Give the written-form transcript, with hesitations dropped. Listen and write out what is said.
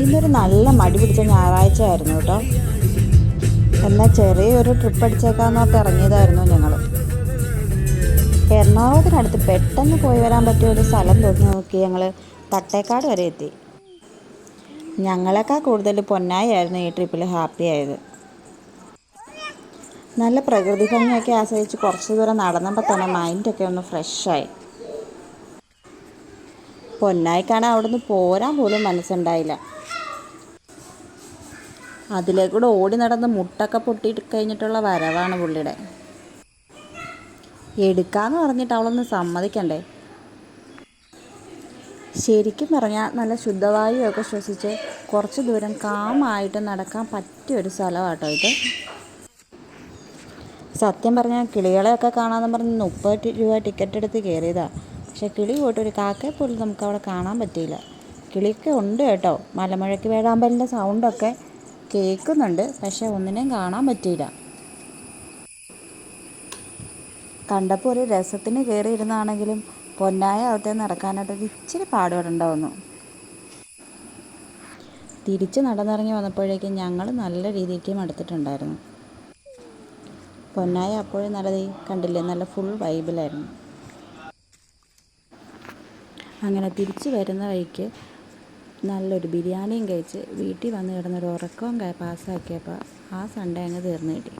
ഇന്നൊരു നല്ല മടി പിടിച്ച ഞായറാഴ്ച ആയിരുന്നു കേട്ടോ. എന്നാൽ ചെറിയൊരു ട്രിപ്പ് അടിച്ചേക്കാന്ന് പറഞ്ഞിട്ട് ഇറങ്ങിയതായിരുന്നു ഞങ്ങൾ. എറണാകുളത്തിനടുത്ത് പെട്ടെന്ന് പോയി വരാൻ പറ്റിയ ഒരു സ്ഥലം നോക്കി ഞങ്ങൾ തട്ടേക്കാട് വരെ എത്തി. ഞങ്ങളെക്കാൾ കൂടുതൽ പൊന്നായി ആയിരുന്നു ഈ ട്രിപ്പിൽ ഹാപ്പി ആയത്. നല്ല പ്രകൃതി ഭംഗിയൊക്കെ ആസ്വദിച്ച് കുറച്ച് ദൂരം നടന്നപ്പോൾ തന്നെ മൈൻഡൊക്കെ ഒന്ന് ഫ്രഷായി. പൊന്നായിക്കാണ് അവിടുന്ന് പോരാൻ പോലും മനസ്സുണ്ടായില്ല. അതിലേക്കൂടെ ഓടി നടന്ന് മുട്ടൊക്കെ പൊട്ടിയിട്ട് കഴിഞ്ഞിട്ടുള്ള വരവാണ് പുള്ളിയുടെ. എടുക്കാന്ന് പറഞ്ഞിട്ട് അവളൊന്ന് സമ്മതിക്കണ്ടേ. ശരിക്കും പറഞ്ഞാൽ നല്ല ശുദ്ധവായുവൊക്കെ ശ്വസിച്ച് കുറച്ച് ദൂരം കാമായിട്ട് നടക്കാൻ പറ്റിയൊരു സ്ഥലമാണ് കേട്ടോ ഇത്. സത്യം പറഞ്ഞാൽ കിളികളെയൊക്കെ കാണാമെന്ന് പറഞ്ഞ് 30 രൂപ ടിക്കറ്റ് എടുത്ത് കയറിയതാണ്. പക്ഷേ കിളി പോയിട്ട് ഒരു കാക്കയെ പോലും നമുക്ക് അവിടെ കാണാൻ പറ്റിയില്ല. കിളിയൊക്കെ ഉണ്ട് കേട്ടോ, മലമുഴക്കി വേഴാമ്പലിൻ്റെ സൗണ്ടൊക്കെ കേൾക്കുന്നുണ്ട്, പക്ഷേ ഒന്നിനെയും കാണാൻ പറ്റിയില്ല. കണ്ടപ്പോൾ ഒരു രസത്തിന് കയറിയിരുന്നാണെങ്കിലും പൊന്നായ അകത്തെ നടക്കാനായിട്ടൊരു ഇച്ചിരി പാടുപെടണ്ടാവുന്നു. തിരിച്ച് നടന്നിറങ്ങി വന്നപ്പോഴേക്കും ഞങ്ങൾ നല്ല രീതിക്ക് മടുത്തിട്ടുണ്ടായിരുന്നു. പൊന്നായ അപ്പോഴും നല്ലത് കണ്ടില്ലേ, നല്ല ഫുൾ വൈബിലായിരുന്നു. അങ്ങനെ തിരിച്ച് വരുന്ന വഴിക്ക് നല്ലൊരു ബിരിയാണിയും കഴിച്ച് വീട്ടിൽ വന്ന് കിടന്നൊരു ഉറക്കവും പാസ്സാക്കിയപ്പോൾ ആ സൺഡേ അങ്ങ് തീർന്നു കിട്ടി.